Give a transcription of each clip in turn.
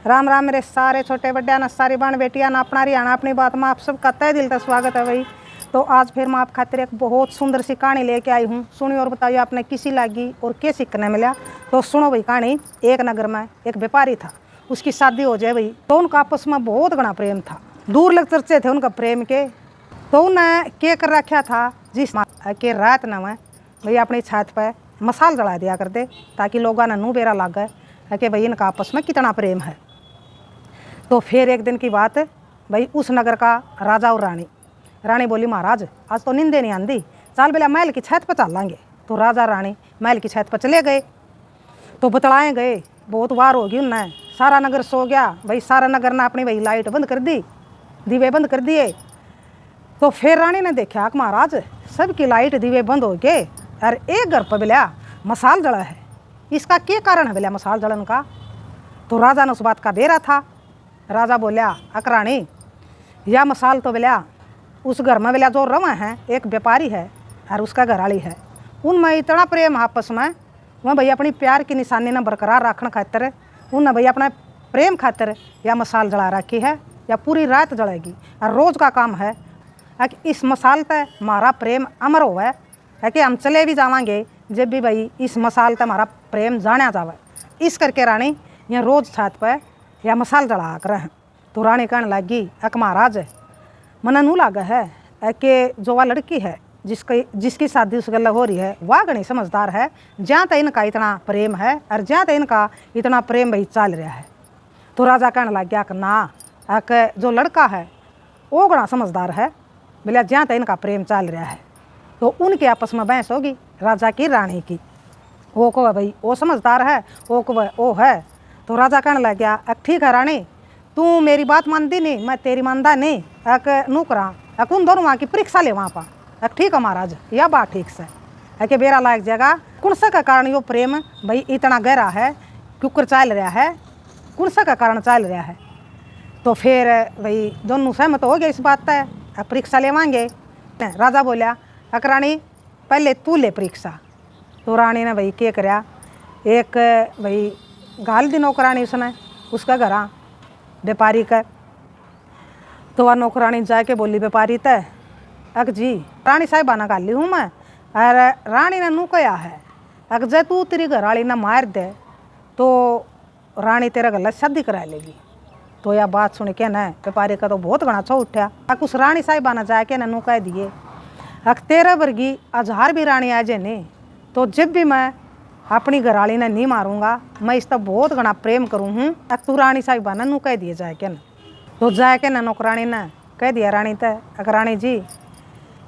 राम राम मेरे सारे छोटे बड्डे ना सारी बहन बेटियां ना अपना हरियाणा अपनी बात में आप सबका तहे दिल का स्वागत है भाई। तो आज फिर मैं आप खातिर एक बहुत सुंदर सी कहानी लेके आई हूँ। सुनिए और बताइए आपने किसी लागी और क्या सीखने मिला। तो सुनो भाई कहानी। एक नगर में एक व्यापारी था, उसकी शादी हो जाए भाई। तो उनका आपस में बहुत घना प्रेम था, दूर लग चर्चे थे उनका प्रेम के। तो उन्हें क्या कर रखा था, जिस के रात न में भाई अपनी छत पर मसाल जला दिया कर दे, ताकि लोगों ने नू बेरा लग गए कि भाई इनका आपस में कितना प्रेम है। तो फिर एक दिन की बात भाई, उस नगर का राजा और रानी बोली महाराज आज तो नींदे नहीं आंदी, चाल बेला महल की छत पर चल लेंगे। तो राजा रानी महल की छत पर चले गए। तो बतलाए गए, बहुत वार होगी उनने, सारा नगर सो गया भाई। सारा नगर ने अपनी भाई लाइट बंद कर दी, दीवे बंद कर दिए। तो फिर रानी ने देखा कि महाराज सबकी लाइट दीवे बंद हो गए और एक घर पर बिल्या मसाल जला है, इसका क्या कारण है बिल्या मसाल जलन का। तो राजा ने उस बात का बेरा था। राजा बोलिया अकरानी यह मसाल तो बिल्या उस घर में बिल्या जो रवा है एक व्यापारी है और उसका घरवाली है, उनमें इतना प्रेम आपस में, वह भैया अपनी प्यार की निशानी ने बरकरार रखने खातिर उनने भैया अपना प्रेम खातिर यह मसाल जला रखी है। या पूरी रात जलेगी और रोज़ का काम है कि इस मसाल तय हमारा प्रेम अमर हो है कि हम चले भी जावांगे जब भी भाई इस मसाल तय हमारा प्रेम जाना जावे। इस करके रानी यहाँ रोज़ छत पर या मसाल जला कर हैं। तो रानी कहने लगी अक महाराज मना नू लागा है कि जो वह लड़की है जिसकी शादी उस गल हो रही है वह घनी समझदार है, जहाँ तक इनका इतना प्रेम है और जहाँ तक इनका इतना प्रेम भाई चल रहा है। तो राजा कहने लग गया कि ना जो लड़का है वो घना समझदार है, बोलिया जहाँ तक इनका प्रेम चल रहा है। तो उनके आपस में बहस होगी राजा की रानी की, वो को भाई वो समझदार है, वो को वो है। तो राजा कहने लग गया ठीक है रानी, तू मेरी बात मानती नहीं, मैं तेरी मानता नहीं, नू करा उन दोनों वहाँ की परीक्षा ले वहाँ पर। ठीक है महाराज, यह बात ठीक से कि बेरा लायक जगह कौन सा का कारण यो प्रेम भाई इतना गहरा है, क्यों चल रहा है, कौन सा का कारण चल रहा है। तो फिर भाई दोनों सहमत हो गए इस बात तय, परीक्षा लेवांगे। राजा बोलिया रानी पहले तू ले परीक्षा। तो रानी ने भाई क्या कराया, एक भाई गाल दी नौकरानी उसने उसका घरा व्यापारी का। तो वह नौकरानी जाके बोली व्यापारी तय अक जी रानी साहिबाना गाल ली हूँ मैं, और रानी ने नू कहा है अक जे तू तेरी घरवाली ने मार दे तो रानी तेरा गला शादी करा लेगी। तो यह बात सुन के न व्यापारी का तो बहुत घना छो उठा। अक उस रानी साहिबाना जाके न नू कह दिए अक तेरा वर्गी 1000 भी रानी आ जाए नहीं तो जब भी मैं अपनी घरवाली ने नहीं मारूंगा, मैं इसका बहुत घना प्रेम करूँ हूँ। तू रानी साहिबाना नू कह दिए जाके न। तो जाके न नौकरानी ने कह दिया रानी तय अक रानी जी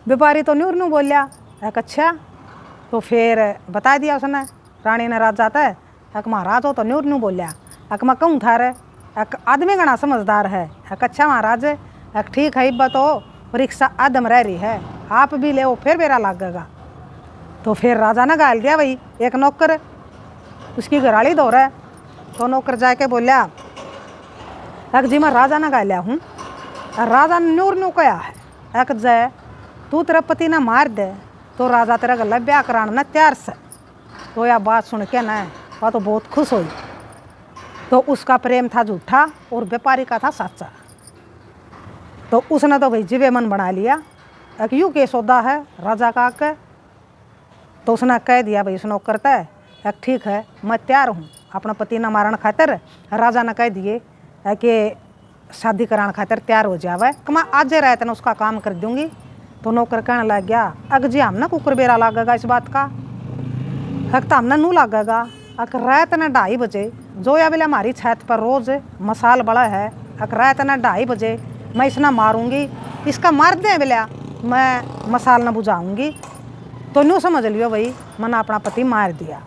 व्यापारी तो न्यूर नू बोलिया एक अच्छा। तो फिर बता दिया उसने रानी ने राजा तय अक महाराज हो तो न्यूर नू बोलिया अक मैं कहूँ था रे एक आदमी घना समझदार है। एक अच्छा महाराज एक ठीक है, इब्बत हो परीक्षा आदम रह रही है, आप भी ले फिर बेरा लागेगा। तो फिर राजा ने गाल दिया भाई एक नौकर उसकी घरवाली दौड़ है। तो नौकर जाके बोलिया एक जी मैं राजा ने गालिया हूँ, राजा ने न्यूर नू कहा है एक जय तू तेरा पति ने मार दे तो राजा तेरा गला ब्याह कराने न तैयार से। तो यह बात सुन के न वह तो बहुत खुश हुई। तो उसका प्रेम था झूठा और व्यापारी का था सच्चा। तो उसने तो भाई जीवे मन बना लिया एक यूँ के सौदा है राजा का के। तो उसने कह दिया भाई उस नौकर तय एक ठीक है मैं तैयार हूँ अपना पति न मारने खातिर। राजा ने कह दिए कि शादी कराने खातिर तैयार हो जावे कि मैं आज रात न उसका काम कर दूंगी। तो नौकर कहने लग गया अग जी हमने कुकर बेरा लागेगा इस बात का, हक तो हमने नू लागेगा अक रात न 2:30 बजे जो या बोले हमारी छत पर रोज़ मसाल बड़ा है, अक रात न 2:30 बजे मैं इसना मारूंगी, इसका मार दे बोलिया मैं मसाल न बुझाऊंगी। तो नू समझ लियो भाई मैंने अपना पति मार दिया।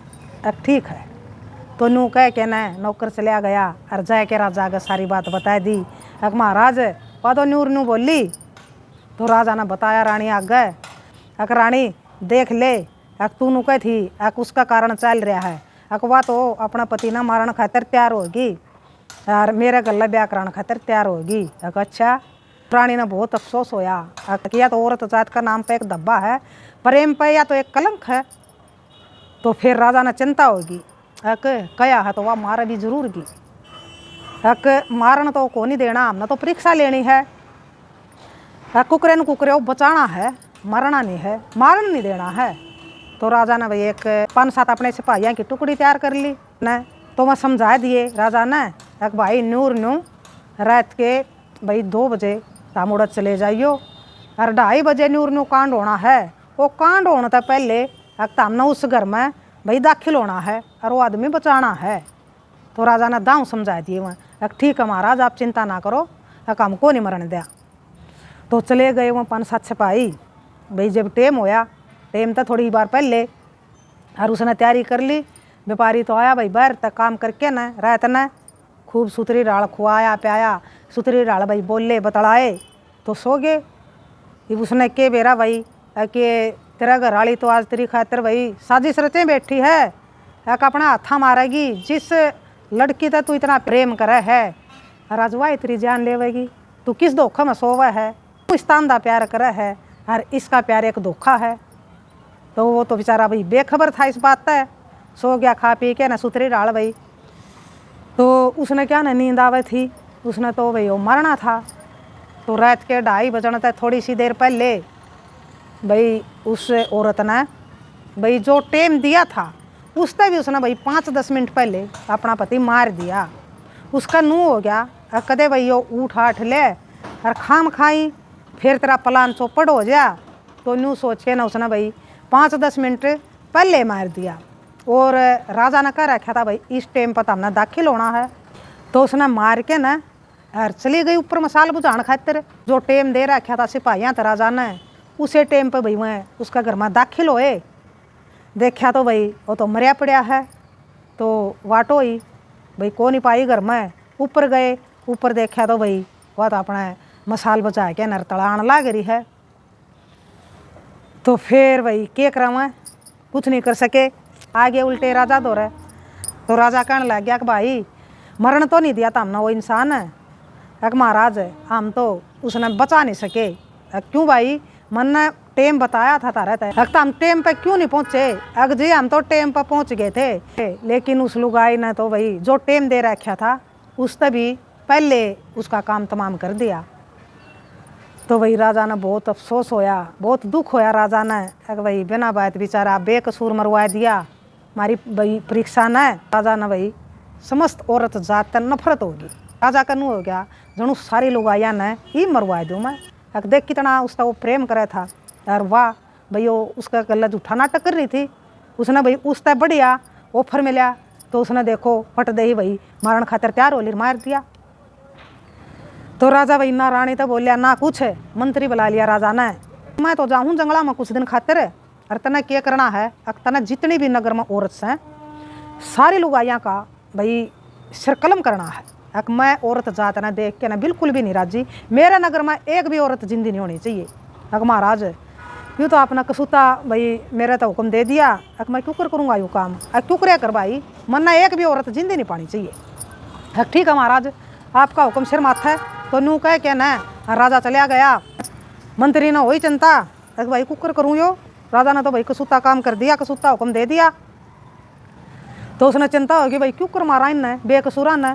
अब ठीक है। तो नू कह के न नौकर चलिया गया और जाके राजा का सारी बात बता दी। अक महाराज वह तो न्यूर नू बोली। तो राजा ने बताया रानी आगे अक रानी देख ले अक तू नू कह थी अक उसका कारण चल रहा है, अक वह तो अपना पति ना मारने खातिर तैयार होगी और मेरे गला ब्याह कराने खातिर तैयार होगी। अक अच्छा। रानी ने बहुत अफसोस होया या तो औरत जात का नाम पे एक धब्बा है, प्रेम पे या तो एक कलंक है। तो फिर राजा ने चिंता होगी अक कया है तो वह मारा भी जरूर की। एक मारन तो को नहीं देना, हमने तो परीक्षा लेनी है। कुकरे न कुकरे वो बचाना है, मरना नहीं है, मारन नहीं देना है। तो राजा ने भाई एक 5-7 अपने सिपाहियों की टुकड़ी तैयार कर ली न। तो मैं समझा दिए राजा ने एक भाई नूर नू रात के भाई 2 बजे ताम उड़द चले जाइयो और 2:30 बजे नूर नू कांड होना है। वो कांड होने तक पहले हमने उस घर में भाई दाखिल होना है और वो आदमी बचाना है। तो राजा ने दाऊँ समझा दिए वहाँ, ठीक है महाराज आप चिंता ना करो, हमको नहीं मरने दिया। तो चले गए वहाँ 5-7 सिपाही। भाई जब टेम होया, टेम तो थोड़ी बार पहले और उसने तैयारी कर ली। व्यापारी तो आया भाई बाहर तक काम करके न रात न खूब सुतरी डाल खुआया प्याया, सुतरी डाल भाई बोले बतलाए तो सो गए। उसने के बेरा भाई कि तेरा घर वाली तो आज तेरी खातिर भाई साजिश रचे बैठी है, एक अपना हाथा मारेगी, जिस लड़की तक तू इतना प्रेम करे है और आज वह तेरी जान लेवेगी। तू किस धोखा में सोवा है, तू इस तांदा प्यार करे है और इसका प्यार एक धोखा है। तो वो तो बेचारा भाई बेखबर था इस बात है, सो गया खा पी के ना सुतरी डाल भाई। तो उसने क्या ना नींद आवे थी, उसने तो भाई वो मरना था। तो रात के 2:30 बजने तक थोड़ी सी देर पहले भाई उस औरत ने भाई जो टेम दिया था उससे भी उसने भाई 5-10 मिनट पहले अपना पति मार दिया। उसका नू हो गया कदे भाई वो उठ आठ ले और खाम खाई फिर तेरा प्लान चौपड़ हो जा। तो नू सोच के ना उसने भाई 5-10 मिनट पहले मार दिया। और राजा ने कह रखा था भाई इस टाइम पर हमने दाखिल होना है। तो उसने मार के ना और चली गई ऊपर मसाल बुझाने खातिर। जो टाइम दे रखा था सिपाहियाँ तो राजा ने उसे टाइम पर भाई वह उसका घर में दाखिल होए। देखा तो भाई वो तो मरिया पड़ा है। तो वाटो ही भाई को नहीं पाई घर में। ऊपर गए, ऊपर देखा तो भाई वह तो अपना मसाल बचा के नर तड़ान लाग रही है। तो फिर भाई क्या करा मैं, कुछ नहीं कर सके, आगे उल्टे राजा दो रहे। तो राजा कहने लग गया कि भाई मरण तो नहीं दिया था हमने, वो इंसान है एक महाराज है, हम तो उसने बचा नहीं सके। क्यों भाई, मन ने टेम बताया था तारा तय, तो हम टेम पे क्यों नहीं पहुँचे? अग जी हम तो टेम पे पहुँच गए थे, लेकिन उस लुगाई ने तो भाई जो टेम दे रखा था उससे भी पहले उसका काम तमाम कर दिया। तो वही राजा ने बहुत अफसोस होया, बहुत दुख होया राजा ने। अगर भाई बिना बात बेचारा बेकसूर मरवा दिया हमारी भाई परीक्षा ने। राजा ने भाई समस्त औरत जात तक नफरत होगी। राजा का नू हो गया जनू सारी लोग आया ने ही मरवा दूँ मैं। अगर देख कितना उसका वो प्रेम करे था और वाह भाई वो उसका गला झूठा नाटक कर रही थी। उसने भाई उससे बढ़िया ऑफर मिला तो उसने देखो फट दे ही भाई मारण खातर तैयार हो ली, मार दिया। तो राजा भाई ना रानी तो बोलिया ना कुछ, मंत्री बुला लिया राजा ने। मैं तो जाऊँ जंगला में कुछ दिन खातिर और तना क्या करना है, तना जितनी भी नगर में औरत से सारी लुगाइयाँ का भाई सिरकलम करना है। अक मैं औरत जात ना देख के ना बिल्कुल भी नहीं राजी, मेरे नगर में एक भी औरत जिंदी नहीं होनी चाहिए। अक महाराज यूँ तो आपने कसूता भाई मेरे तो हुक्म दे दिया, अक मैं क्यों करूँगा यूँ काम, क्यों करे कर भाई, मरना एक भी औरत जिंदी नहीं पानी चाहिए। ठीक है महाराज आपका हुक्म सिर माथा है। तो नू कह के ना राजा चलिया गया। मंत्री ने वही चिंता, अरे भाई कुकर करूँ यो, राजा ने तो भाई कसूता काम कर दिया, कसूता हुक्म दे दिया। तो उसने चिंता होगी भाई क्यों कर मारा इनने बेकसूरा ने।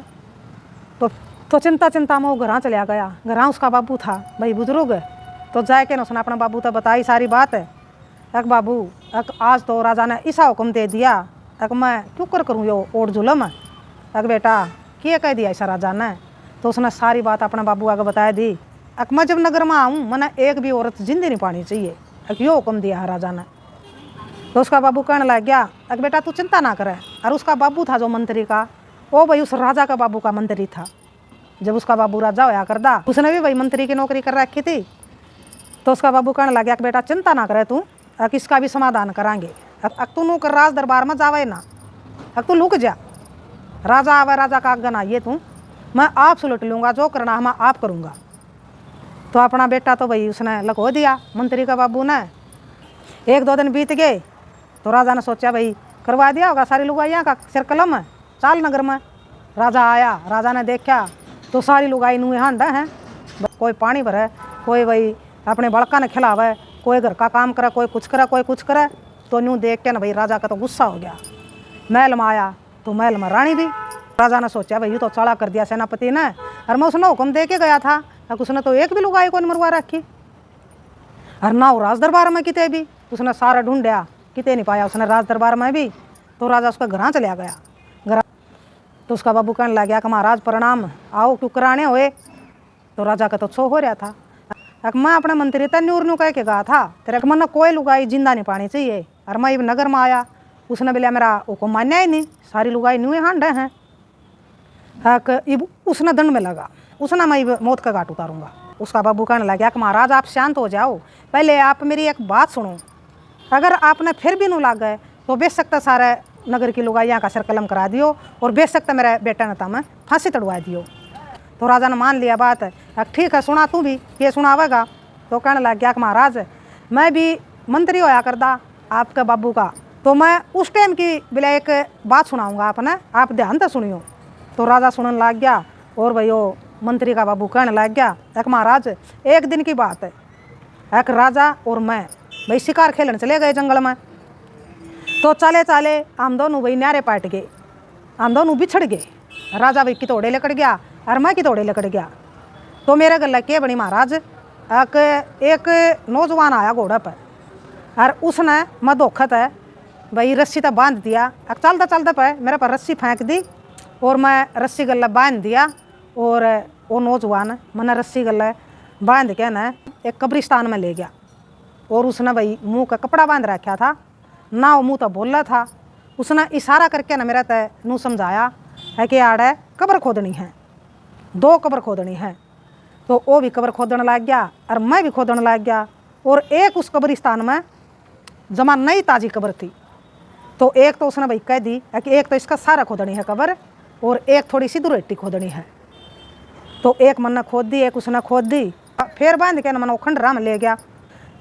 तो चिंता में वो घर चलिया गया। घर उसका बाबू था भाई बुजुर्ग। तो जाके ना उसने अपना बाबू तो बताई सारी बात है। अक बाबू अक आज तो राजा ने ऐसा हुक्म दे दिया, अक मैं क्यों करूँ यो ओट जुलम। अक बेटा क्या कह दिया ऐसा राजा ने। तो उसने सारी बात अपने बाबू आगे बताया दी। अक मैं जब नगर में आऊँ मैंने एक भी औरत जिंदी नहीं पानी चाहिए, अक यो हुक्म दिया है राजा ने। तो उसका बाबू कहने लग गया अक बेटा तू चिंता ना करे। और उसका बाबू था जो मंत्री का, वो भाई उस राजा का बाबू का मंत्री था। जब उसका बाबू राजा होया करदा, उसने भी भाई मंत्री की नौकरी कर रखी थी। तो उसका बाबू कहने लग गया कि बेटा चिंता ना करे तू, अक इसका भी समाधान करांगे। अक तू नू कर राज दरबार में जावे ना, अक तू लुक जा, राजा आवे राजा का आज्ञा आइए तू, मैं आप सुलट लूँगा, जो करना है मैं आप करूँगा। तो अपना बेटा तो भाई उसने लखो दिया मंत्री का बाबू ने। 1-2 दिन बीत गए तो राजा ने सोचा भाई करवा दिया होगा सारी लुगाइयाँ का सिर कलम है, चाल नगर में। राजा आया, राजा ने देखा तो सारी लुगाई नुए हांडा हैं, कोई पानी भरे, कोई भाई अपने बड़का ने खिलावे, कोई घर का काम करे, कोई कुछ करे, कोई कुछ करे। तो न्यू देख के ना भाई राजा का तो गुस्सा हो गया। महल में आया तो महल में रानी भी, राजा ने सोचा भाई तो चढ़ा कर दिया सेनापति ने, और मैं उसने हुक्म दे के गया था, उसने तो एक भी लुगाई को मरवा रखी। और ना वो राज दरबार में किते भी उसने सारा ढूंढया, किते नहीं पाया उसने राज दरबार में भी। तो राजा उसका घर चला गया। घर तो उसका बाबू कहने लग गया कि महाराज प्रणाम, आओ क्यों कराने हुए। तो राजा का तो छो हो रहा था। मैं अपने मंत्री तन्यूर न्यू कह के कहा था तेरे मन कोई लुगाई जिंदा नहीं पानी चाहिए। और मैं नगर में आया, उसने बोलिया मेरा हुक्म मान्या ही नहीं, सारी लुगाई न्यू हांडे हैं। उसने दंड में लगा, उसने मैं मौत का घाट उतारूंगा। उसका बाबू कहने लग गया कि महाराज आप शांत हो जाओ, पहले आप मेरी एक बात सुनो, अगर आपने फिर भी नू लाग गए तो बेशक सारे नगर की लुगाइयाँ का सर कलम करा दियो और बेशक मेरे बेटा ने तमें फांसी तड़वा दियो। तो राजा ने मान लिया बात है, ठीक है सुना तू भी, ये सुनावेगा। तो कहने लग गया कि महाराज मैं भी मंत्री होया करदा आपके बाबू का, तो मैं उस टाइम की बिला एक बात सुनाऊंगा आपने, आप ध्यान से सुनियो। तो राजा सुनने लग गया और भाई वो मंत्री का बाबू कहने लग गया एक महाराज एक दिन की बात है, एक राजा और मैं भाई शिकार खेलने चले गए जंगल में। तो चले चले हम दोनों भाई न्यारे पाट गए, हम दोनों बिछड़ गए। राजा भाई कितोड़े लेकर गया और मैं कितोड़े लेकर गया। तो मेरे गला के बनी महाराज एक नौजवान आया घोड़े पर और उसने मैं धोखत है भाई रस्सी तो बांध दिया, चलता चलता पे मेरे पर रस्सी फेंक दी और मैं रस्सी गला बांध दिया। और वो नौजवान मैंने रस्सी गला बांध के ना एक कब्रिस्तान में ले गया। और उसने भाई मुंह का कपड़ा बांध रखा था ना, वो मुँह तो बोल रहा था। उसने इशारा करके ना मेरा तय नू समझाया है कि आड़े कब्र खोदनी है, 2 कब्र खोदनी है। तो वो भी कब्र खोदने लग गया और मैं भी खोदने लग गया। और एक उस कब्रिस्तान में जमा नई ताज़ी कब्र थी। तो एक तो उसने भाई कह दी कि एक तो इसका सारा खोदनी है कब्र और एक थोड़ी सी दुरेटी खोदनी है। तो एक मन ने खोद दी, एक उसने खोद दी, फिर बांध के ना मन वो खंडरा में ले गया।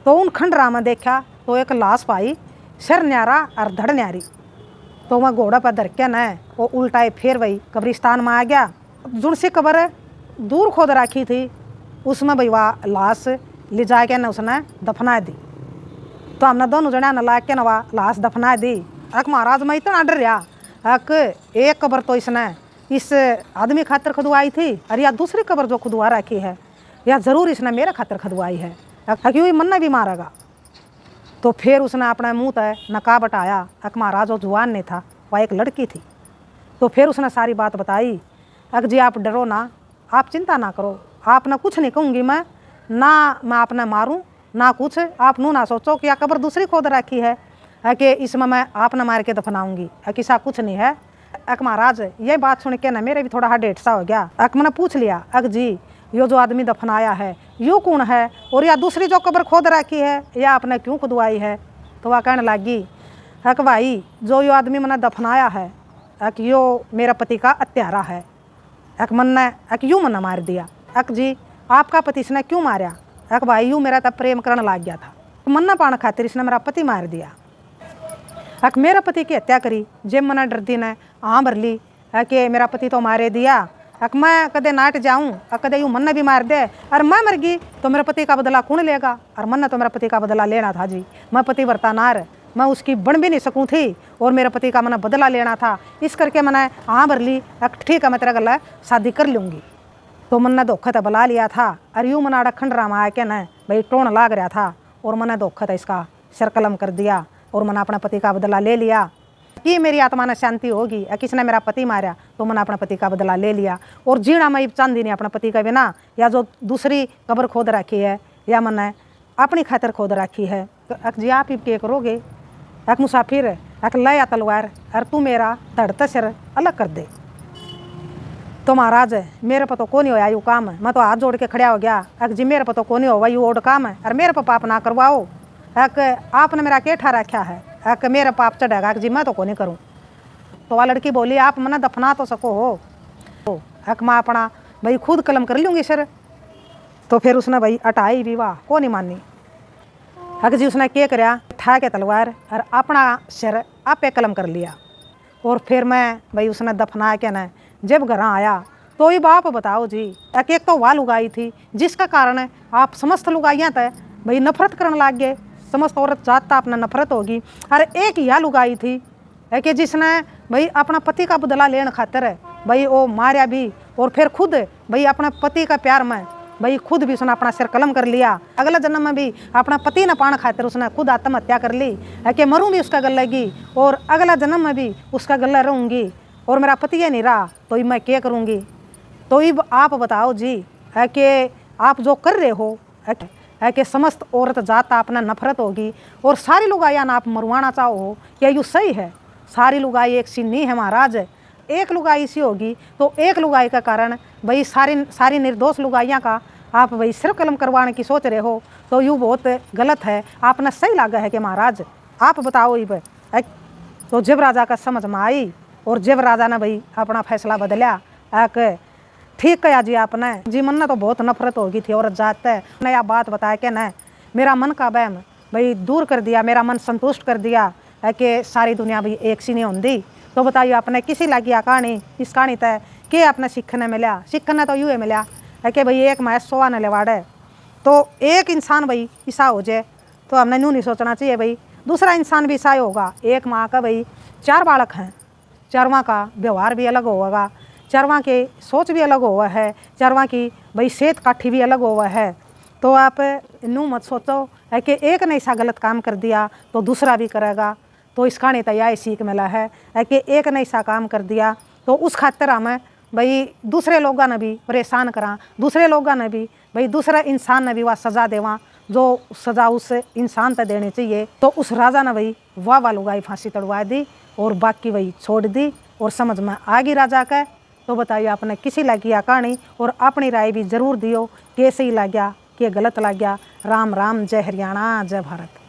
तो उन खंडरा में देखा तो एक लाश पाई, सिर न्यारा और धड़ न्यारी। तो वह घोड़ा पर धर के न वो उल्टाए फिर वही कब्रिस्तान में आ गया। जुन सी कब्र दूर खोद रखी थी उसमें भाई वह लाश ले जा के न उसने दफना दी। तो हमने दोनों जने न ला के न वह लाश दफना दी। अक महाराज मैं इतना डर रहा अक एक कब्र तो इसने इस आदमी खातर खुदवाई थी और या दूसरी कब्र जो खुदवा रखी है या ज़रूर इसने मेरे खातर खुदवाई है, क्योंकि मन भी मारेगा। तो फिर उसने अपने मुँह तय नकाब हटाया। अक महाराज वो जुआन नहीं था, वह एक लड़की थी। तो फिर उसने सारी बात बताई। अक जी आप डरो ना, आप चिंता ना करो, आपने कुछ नहीं कहूँगी मैं आपने मारूँ ना कुछ, आप नू ना सोचो कि यह कब्र दूसरी खोद रखी है कि इसमें मैं आपने मार के दफनाऊँगी, ऐसा कुछ नहीं है। अक महाराज ये बात सुन के ना मेरे भी थोड़ा हार्ट डेट सा हो गया। अक मैंने पूछ लिया अक जी यो जो आदमी दफनाया है यो कौन है और या दूसरी जो कब्र खोद रखी है या आपने क्यों खुदवाई है। तो वह कहने लगी अक भाई जो यो आदमी मैंने दफनाया है अक यो मेरा पति का हत्यारा है। अक मन ने अक यूँ मना मार दिया। अक जी आपका पति इसने क्यों मारा। अक भाई यूँ मेरा तब प्रेम करने लग गया था, मन्ना पाने खातिर इसने मेरा पति मार दिया। अक मेरा पति की हत्या करी जे मना डरती ने हाँ भर ली कि मेरा पति तो मारे दिया। अक मैं कदे नाट जाऊँ कदे यूँ मन भी मार दे और मैं मर गई तो मेरे पति का बदला कौन लेगा। और मन तो मेरा पति का बदला लेना था जी, मैं पति वर्ता नार, मैं उसकी बन भी नहीं सकूँ थी और मेरे पति का मैंने बदला लेना था, इस करके मैंने हाँ भर ली। ठीक है मैं तेरा गला शादी कर लूँगी। तो मन ने धोखा तो बुला लिया था और यूँ मना खंडरा में आके न भाई टोन लाग रहा था और मैंने धोखा था इसका सिर कलम कर दिया और मैंने अपने पति का बदला ले लिया कि मेरी आत्मा ने शांति होगी। किसने मेरा पति मारा तो मैंने अपने पति का बदला ले लिया और जीना मैं चांदी नहीं अपने पति का बिना, या जो दूसरी कब्र खोद रखी है या मैंने अपनी खातिर खोद रखी है। तो अक जी आप ही क्या करोगे। अक मुसाफिर अक लया तलवार और तू मेरा धड़ता सिर अलग कर दे। तो महाराज मेरे पर तो कौन ही होया यू काम है, मैं तो हाथ जोड़ के खड़ा हो गया। अक जी मेरे पर तो कौन ही होगा यू ओड काम है और मेरे पर पाप ना करवाओ। अक आपने मेरा क्या ठा रखा है अक मेरा पाप चढ़ेगा। अक जी मैं तो कौन नहीं करूँ। तो वह लड़की बोली आप मना दफना तो सको हो। अक मैं अपना भाई खुद कलम कर लूँगी सिर। तो फिर उसने भाई हटाई विवाह को नहीं मानी। अक जी उसने क्या कराया ठा के तलवार और अपना सिर आपे कलम कर लिया। और फिर मैं भाई उसने दफना के न जब घर आया तो ये बाप बताओ जी एक तो वह लुगाई थी जिसका कारण आप समस्त लुगाइयाँ तय भाई नफरत करने लग गए, समस्त औरत जात था अपना नफरत होगी। और एक यह लुगाई थी कि जिसने भाई अपना पति का बदला लेने खातर भाई वो मारा भी, और फिर खुद भाई अपने पति का प्यार में भाई खुद भी उसने अपना सिर कलम कर लिया। अगला जन्म में भी अपना पति न पाने खातिर उसने खुद आत्महत्या कर ली है कि मरूँ भी उसका गला लगी, और अगला जन्म में भी उसका गला रहूँगी, और मेरा पति ये नहीं रहा तो मैं क्या करूँगी। तो अब आप बताओ जी है कि आप जो कर रहे हो है कि समस्त औरत जात आपने नफरत होगी, और सारी लुगाइयाँ ना आप मरवाना चाहो, क्या यूँ सही है? सारी लुगाई एक सी नहीं है महाराज, एक लुगाई सी होगी तो एक लुगाई का कारण भाई सारी निर्दोष लुगाइयाँ का आप भाई सिर कलम करवाने की सोच रहे हो, तो यूँ बहुत गलत है। आपने सही लगा है कि महाराज आप बताओ इब। तो जब राजा का समझ में आई, और जब राजा ने भाई अपना फैसला बदलिया कि ठीक कहा जी आपने जी, मन ने तो बहुत नफरत हो गई थी औरत जात है, नया बात बताया कि न मेरा मन का वहम भाई दूर कर दिया, मेरा मन संतुष्ट कर दिया है कि सारी दुनिया भाई एक सी नहीं होती। तो बताइए आपने किसी लगी कहानी, इस कहानी तय के आपने सीखने मिला? सीखने तो यूँ मिला है कि भाई एक मैच 100 ने लेवाड़े, तो एक इंसान भाई ईसा हो जाए तो हमने यूँ नहीं सोचना चाहिए भाई दूसरा इंसान भी ईसा होगा। एक माँ का भाई 4 बालक हैं, चारवां का व्यवहार भी अलग होगा, चारवां की सोच भी अलग हुआ है, चारवां की भाई सेहत काठी भी अलग हुआ है। तो आप यूँ मत सोचो है कि एक ने ऐसा गलत काम कर दिया तो दूसरा भी करेगा। तो इस कहानी तो यह सीख मिला है कि एक ने ऐसा काम कर दिया तो उस खातिर हमें भाई दूसरे लोगों ने भी परेशान करा, दूसरे लोगों ने भी भाई दूसरा इंसान ने भी वह सज़ा देवा जो सज़ा उस इंसान तक देनी चाहिए। तो उस राजा ने भाई वाह लुगाई फांसी तड़वा दी और बाकी वही छोड़ दी, और समझ में आ गई राजा का। तो बताइए आपने किसी लगी कहानी, और अपनी राय भी जरूर दियो कैसे ही लग गया, कि गलत लग गया। राम राम, जय हरियाणा, जय भारत।